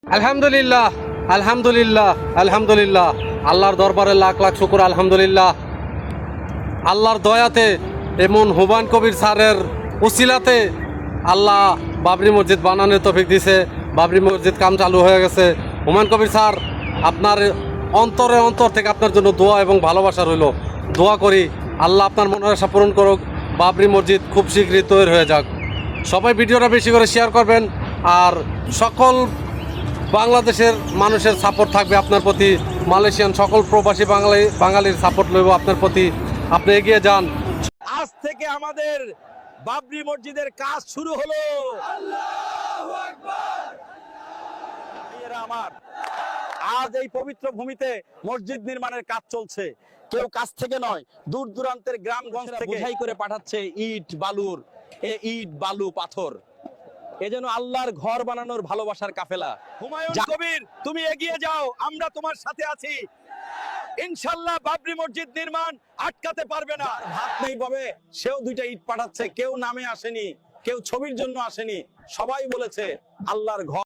আলহামদুলিল্লাহ, আলহামদুলিল্লাহ, আলহামদুলিল্লাহ। আল্লাহর দরবারে লাখ লাখ শুকর, আলহামদুলিল্লাহ। আল্লাহর দয়াতে এমন হুমায়ুন কবির স্যারের উসিলাতে আল্লাহ বাবরি মসজিদ বানানোর তৌফিক দিছে। বাবরি মসজিদ কাম চালু হয়ে গেছে। হুমায়ুন কবির স্যার, আপনার অন্তর থেকে আপনার জন্য দোয়া এবং ভালোবাসা রইল। দোয়া করি আল্লাহ আপনার মনের আশা পূরণ করুক, বাবরি মসজিদ খুব শীঘ্রই তৈরি হয়ে যাক। সবাই ভিডিওটা বেশি করে শেয়ার করবেন, আর সকল বাংলাদেশের মানুষের সাপোর্ট থাকবে আপনার প্রতি। মালয়েশিয়ান সকল প্রবাসী বাঙালির সাপোর্ট লইব আপনার প্রতি। আপনি এগিয়ে যান। আজ থেকে আমাদের বাবরি মসজিদের কাজ শুরু হলো। আল্লাহু আকবার। ভাইয়েরা আমার, আজ এই পবিত্র ভূমিতে মসজিদ নির্মাণের কাজ চলছে। কেউ কাছ থেকে নয়, দূর দূরান্তের গ্রামগঞ্জ থেকে বোঝাই করে পাঠাচ্ছে ইট বালু পাথর। এজন্য আল্লাহর ঘর বানানোর ভালোবাসার কাফেলা। হুমায়ুন কবির, তুমি এগিয়ে যাও, আমরা তোমার সাথে আছি। ইনশাআল্লাহ বাবরি মসজিদ নির্মাণ আটকাতে পারবে না। ভাত নেই পাবে, সেও দুইটা ইট পাঠাচ্ছে। কেউ নামে আসেনি, কেউ ছবির জন্য আসেনি, সবাই বলেছে আল্লাহর ঘর